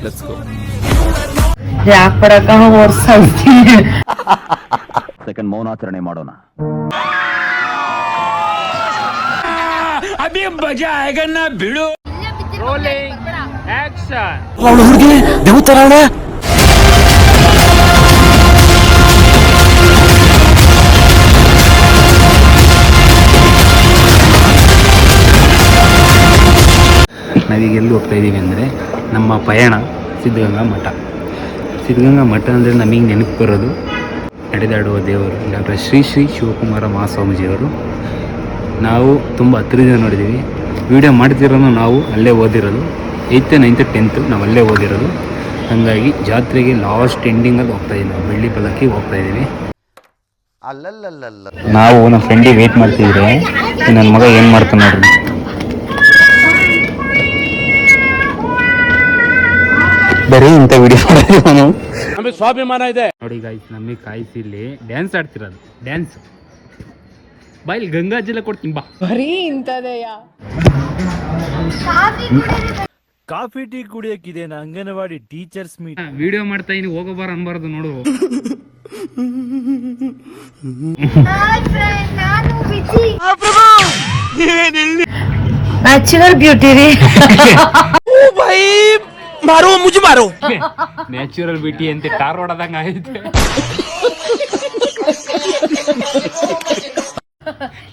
Let's go. ಯಾಕೆ ಪಡಕ ಓಡಿಸ್ತಿ second ಮೌನಾಚರಣೆ ಮಾಡೋಣ. ಅಭಿ ಮಜಾ ಆಯಗನ್ನ ಬಿಡು. Rolling action. ಅವಳು ಹುಡುಗಿ ದೇವತರಾಣ. ನಾವೀಗ ಎಲ್ಲಿ ಹೋಗ್ತಾ ಇದ್ದೀವಿ ಅಂದರೆ ನಮ್ಮ ಪಯಣ ಸಿದ್ಧಗಂಗಾ ಮಠ. ಸಿದ್ಧಗಂಗಾ ಮಠ ಅಂದರೆ ನಮಗೆ ನೆನಪು ಬರೋದು ನಡೆದಾಡುವ ದೇವರು ಡಾಕ್ಟರ್ ಶ್ರೀ ಶ್ರೀ ಶಿವಕುಮಾರ ಮಹಾಸ್ವಾಮೀಜಿಯವರು. ನಾವು ತುಂಬ ಹತ್ತಿರದಿಂದ ನೋಡಿದ್ದೀವಿ. ವಿಡಿಯೋ ಮಾಡ್ತಿರೋನು ನಾವು ಅಲ್ಲೇ ಓದಿರೋದು. 8th 9th 10th ನಾವು ಅಲ್ಲೇ ಓದಿರೋದು. ಹಾಗಾಗಿ ಜಾತ್ರೆಗೆ ಲಾಸ್ಟ್ ಎಂಡಿಂಗಲ್ಲಿ ಹೋಗ್ತಾ ಇದ್ದೀವಿ. ನಾವು ಬೆಳ್ಳಿ ಪಲ್ಲಕ್ಕಿಗೆ ಹೋಗ್ತಾ ಇದ್ದೀವಿ. ನಾವು ನಮ್ಮ ಫ್ರೆಂಡಿಗೆ ವೇಟ್ ಮಾಡ್ತಿದ್ರೆ ನನ್ನ ಮಗ ಏನು ಮಾಡ್ತಾನೆ ನೋಡ್ರಿ. ಬರೀ ಇಂಥ ವಿಡಿಯೋ ಮಾಡೋದು ನಮಗೆ ಸ್ವಾಭಿಮಾನ ಇದೆ ನೋಡಿ ಗಾಯ್ಸ್. ನಮಗೆ ಕಾಯಿಸಿ ಇಲ್ಲಿ ಡ್ಯಾನ್ಸ್ ಆಡ್ತಿರೋದು. ಡ್ಯಾನ್ಸ್ ಬಾಯಿಲ್ ಗಂಗಾಜಲ ಕೊಡ್ತೀನಿ ಬಾ. ಬರೀ ಇಂಥದೆಯ ಕಾಫಿ ಟೀ ಕುಡಿಯಕ್ಕಿದೇನ ಅಂಗನವಾಡಿ ಟೀಚರ್ಸ್ ಮೀಟ್. ವಿಡಿಯೋ ಮಾಡ್ತಾ ಇದೀನಿ ಹೋಗೋಬಾರ ಅನ್ಬಾರ್ದು ನೋಡು. ನ್ಯಾಚುರಲ್ ಬ್ಯೂಟಿ ರೀ. ಮಾರೋ ಮುಜು ಮಾರೋ. ನ್ಯಾಚುರಲ್ ಬ್ಯೂಟಿ ಅಂತ ಟಾರ್ ಹೊಡದಂಗ ಆಯ್ತು.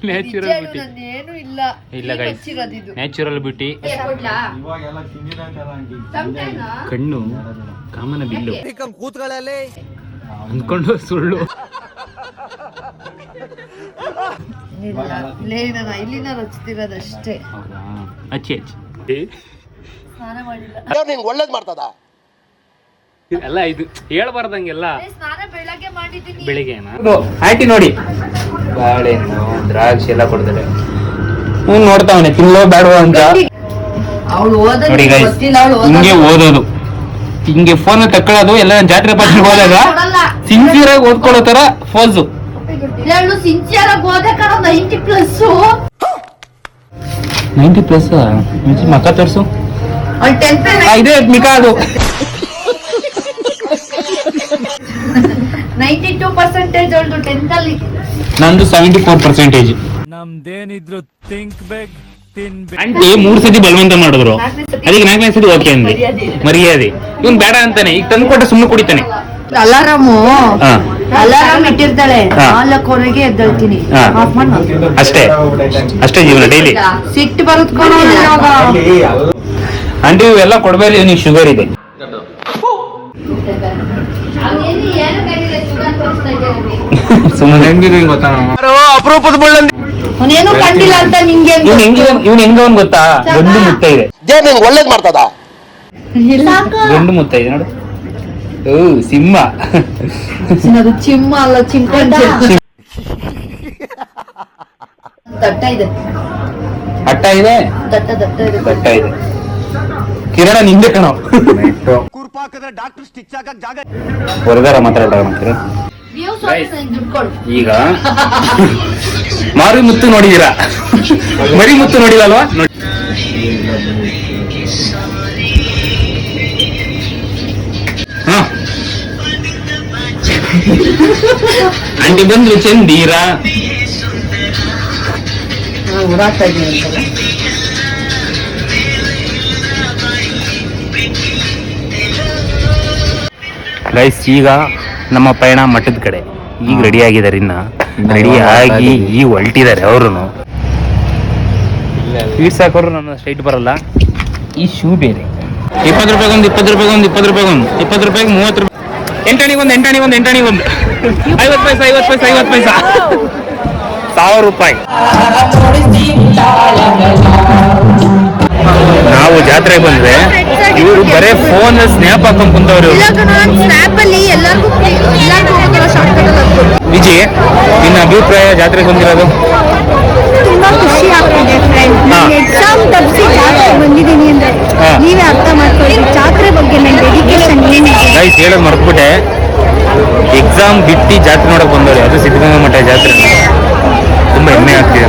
ನ್ಯಾಚುರಲ್ ಬ್ಯೂಟಿ ಏನು ಇಲ್ಲ ಇಲ್ಲ ಗೈಸ್. Natural beauty. ಕಣ್ಣು ಕಾಮನ ಬಿಲ್ಲು ಕೂತ್ಕೊಳ್ಳಲಿ ಅಂದ್ಕೊಂಡು ಸುಳ್ಳು. ಇಲ್ಲಿನ ರಚಿತಿರೋದಷ್ಟೇ. ಹಚ್ಚಿ ಹಚ್ಚಿ ಸ್ನಾನ ಮಾಡಿಲ್ಲ. ಒಳ್ಳೇದ್ ಮಾಡ್ತದ ಎಲ್ಲ ಇದು ಹೇಳ್ಬಾರ್ದಂಗೆಲ್ಲ. ಸ್ನಾನ ಬೆಳಗ್ಗೆ ಮಾಡಿದ್ದೀನಿ. ಬೆಳಿಗ್ಗೆನಾ ಆಂಟಿ ನೋಡಿ ಬಾಳೆಹಣ್ಣು ದ್ರಾಕ್ಷಿ ಎಲ್ಲ ಕೊಡ್ತಾರೆ. ನೋಡ್ತಾವನೆ ತಿನ್ನೋ ಬೇಡವ ಅಂತ. ನೋಡಿ ಗೈಸ್ ಹಿಂಗೆ ಓದೋದು, ಹಿಂಗೆ ಫೋನ್ ತಕ್ಕೊಳ್ಳೋದು ಎಲ್ಲ. ಜಾತ್ರೆ ಪಾತ್ರೆ ಹೋದಾಗ ಸಿನ್ಸಿಯರ್ ಆಗಿ ಓದ್ಕೊಳ್ಳೋ ತರ ಫೋಸು. ಸಿನ್ಸಿಯರ್ ಆಗಿ ಓದಕ್ಕೆ 90+ ಮಕ್ಕ ತೋರ್ಸು. ಇದೇ ಮಿಕ ಅದು 92% ಅವಳು 10th ಅಲ್ಲಿ. ನಂದು 74%. ನಮ್ದೇನಿದ್ರು ಥಿಂಕ್ ಬೇಕ್ ತಿನ್ಬೇಕು. ಆಂಟಿ 3 ಸತಿ ಬಲವಂತ ಮಾಡಿದ್ರು, ಅದಕ್ಕೆ 4ನೇ ಸತಿ ಓಕೆ ಅಂದೆ. ಮರ್ಯಾದೆ ಇವನ್ ಬೇಡ ಅಂತಾನೆ. ಈಗ ತಂದು ಕೊಟ್ಟ ಸುಮ್ಮನೆ ಕುಡಿತಾನೆ. ಅಲಾರಾಮ್ ಇಟ್ಟಿರ್ತಾಳೆ. 4ವರೆಗೆ ಎದ್ದೇಳ್ತೀನಿ. ಅಷ್ಟೇ ಅಷ್ಟೇ ಜೀವನ ಡೈಲಿ. ಸಿಟ್ಟು ಬರುತ್ಕೊಂಡು ಆಂಟಿ ಇವೆಲ್ಲ ಕೊಡ್ಬೇಡಿ, ನೀವು ಶುಗರ್ ಇದೆ. ಸುಮ್ಮನೆ ಹೆಂಗಿದೆ ಗೊತ್ತಾ ಅಪರೂಪದ ಬಳ್ಳಂದಿ ಅವನೇನು ಕಂಡಿಲ್ಲ ಅಂತ ನಿಂಗೆ. ಇವ್ನ ಹೆಂಗವನ್ ಗೊತ್ತಾ? ಗಂಡು ಮುತ್ತ ಇದೆ. ಒಳ್ಳೇದ್ ಮಾಡ್ತದ ಗಂಡು ಮುತ್ತ ಇದೆ ನೋಡು. ಓ ಸಿಂಹ. ಅದು ಚಿಮ್ಮ ಅಲ್ಲ, ಚಿಂಪಾಂಜಿ. ದಟ್ಟ ಇದೆ, ಅಟ್ಟ ಇದೆ, ದಟ್ಟ ಇದೆ, ದಟ್ಟ ಇದೆ. ಕಿರಣ ನಿಂದೆ ಕಣೋ. ಡಾಕ್ಟರ್ ಸ್ಟಿಚ್ ಹಾಕಕ್ ಜಾಗ ಹೊರಗಾರ ಮಾತಾಡ. ಈಗ ಮಾರಿ ಮುತ್ತು ನೋಡಿದೀರಾ? ಮರಿ ಮುತ್ತು ನೋಡಿದಲ್ವಾ? ಆಂಟಿ ಬಂದ್ರು ಚಂದೀರ. ಗೈಸ್ ಈಗ ನಮ್ಮ ಪಯಣ ಮಠದ ಕಡೆ. ಈಗ ರೆಡಿ ಆಗಿದ್ದಾರೆ. ಇನ್ನ ರೆಡಿ ಆಗಿ ಈಗ ಹೊಲ್ಟಿದ್ದಾರೆ ಅವರು. ಸ್ವೀಟ್ಸ್ ಹಾಕೋರು ನನ್ನ ಸ್ಟ್ರೈಟ್ ಬರಲ್ಲ. ಈ ಶೂ ಬೇರೆ 20 ರೂಪಾಯಿಗೊಂದು 20 ರೂಪಾಯಿಗೊಂದು 20 ರೂಪಾಯಿಗೊಂದು 20 ರೂಪಾಯಿಗೆ 30 ರೂಪಾಯಿ. ಎಂಟಾಣಿಗೊಂದು 50 ಪೈಸಾ 50 ಪೈಸಾ 1000 ರೂಪಾಯಿ. ನಾವು ಜಾತ್ರೆಗೆ ಬಂದ್ರೆ ಇವರು ಬರೇ ಫೋನ್ ಸ್ನ್ಯಾಪ್ ಹಾಕೊಂಡ್ ಕುಂತವ್ರು. ವಿಜಿ, ನಿನ್ನ ಅಭಿಪ್ರಾಯ ಜಾತ್ರೆಗೆ ಬಂದಿರೋದು? ತುಂಬಾ ಖುಷಿ ಆಗ್ತಿದೆ ಫ್ರೆಂಡ್. ಎಕ್ಸಾಮ್ ತಪ್ಪಿಸಿ ಜಾತ್ರೆ ಬಂದಿದ್ದೀನಿ ಅಂದ್ರೆ ನೀವೇ ಅರ್ಥ ಮಾಡ್ಕೊಳ್ಳಿ ಜಾತ್ರೆ ಬಗ್ಗೆ ನನ್ನ ಡೆಡಿಕೇಶನ್ ಏನಿದೆ. ಗೈಸ್ ಹೇಳೋದು ಮರ್ತ್ಬಿಟ್ಟೆ, ಎಕ್ಸಾಮ್ ಬಿಟ್ಟು ಜಾತ್ರೆ ನೋಡಕ್ ಬಂದವ್ರಿ. ಅದು ಸಿದ್ಧಗಂಗಾ ಮಠ ಜಾತ್ರೆ. ತುಂಬಾ ಹೆಮ್ಮೆ ಆಗ್ತಿದೆ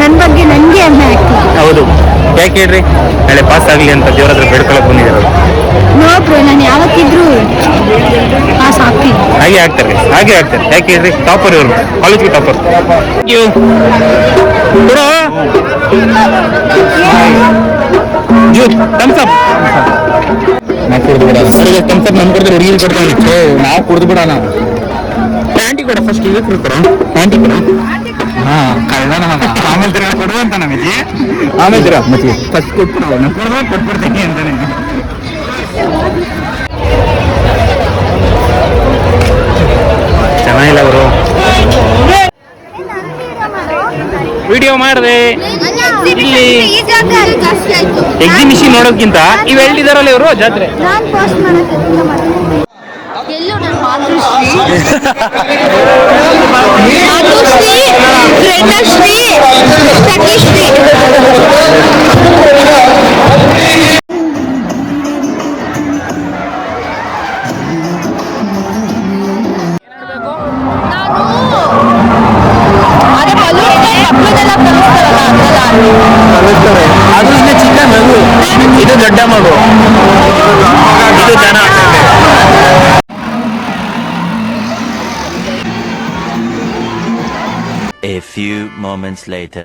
ನನ್ನ ಬಗ್ಗೆ ನನಗೆ ಹೆಮ್ಮೆ ಆಗ್ತಿದೆ. ಹೌದು, ಯಾಕೆ ಹೇಳ್ರಿ? ನಾಳೆ ಪಾಸ್ ಆಗಲಿ ಅಂತ ದೇವ್ರ ಹತ್ರ ಬೇಡ್ಕೊಳಕ್ ಬಂದಿದ್ದಾರೆ. ನೋ ಬ್ರೋ, ನಾನು ಯಾವತ್ತಿದ್ರು ಪಾಸ್ ಆಗ್ತೀನಿ. ಹಾಗೆ ಆಗ್ತಾರೆ ಯಾಕೆ ಹೇಳ್ರಿ, ಟಾಪರ್ ಇವರು, ಕಾಲೇಜ್ಗೆ ಟಾಪರ್. ಥಮ್ಸ್ ಅಪ್ ನಾವು ಕುಡ್ದು ಬಿಡೋಣ. ಥಮ್ಸ್ ಅಪ್ ನಮ್ ಕೊಡ್ತಾರೆ, ಹುಡುಗಿ ಕೊಡ್ತಾನೆ. ನಾವು ಕುಡ್ದು ಬಿಡೋಣ. ಪ್ಯಾಂಟಿ ಕೊಡ ಫಸ್ಟ್, ಈಗ ಕೊಡ್ತಾರ ಪ್ಯಾಂಟಿ ಕೊಡ. ಹಾ ಕಳ್ಳ ನಮಗ ಆಮೇಲೆ ತಿರ್ಗಾ ಕೊಡುವಂತ ನಮಗೆ, ಆಮೇಲೆ ತಿರ್ಗಾ ಮತ್ತೆ ಫಸ್ಟ್ ಕೊಟ್ಬಿಡು, ನಾನು ಕೊಟ್ಬಿಡ್ತೀನಿ ಅಂತಾನೆ. ಚೆನ್ನಾಗಿಲ್ಲ ಅವರು. ವಿಡಿಯೋ ಮಾಡಿದೆ ಇಲ್ಲಿ ಎಕ್ಸಿಬಿಷನ್ ನೋಡೋದಕ್ಕಿಂತ ಇವ್ ಹೇಳಿದಾರಲ್ಲ ಇವರು ಜಾತ್ರೆ. ನಾನು ಪೋಸ್ಟ್ ಮಾಡಕ್ಕೆ ಎಲ್ಲೂ ನನ್ನ ಮಾತೃಶ್ರೀ ಪ್ರೇಮಶ್ರೀ ಸಖಿಶ್ರೀ. ಅದು ಇನ್ನು ಚಿಕ್ಕ ಮಗು, ಇದು ದೊಡ್ಡ ಮಗು, ಇದು ದನ. A few moments later.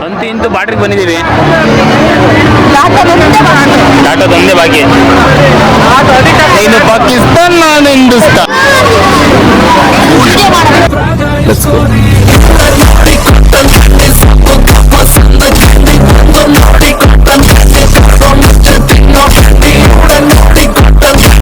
ಅಂತೂ ಇಂತೂ ಬಾರ್ಡ್ರಿಗೆ ಬಂದಿದ್ದೀವಿ. ದಾಟೋದೊಂದೇ ಬಾಕಿ. ಇನ್ನು ಪಾಕಿಸ್ತಾನ್, ನಾನು ಹಿಂದೂಸ್ತಾನ್.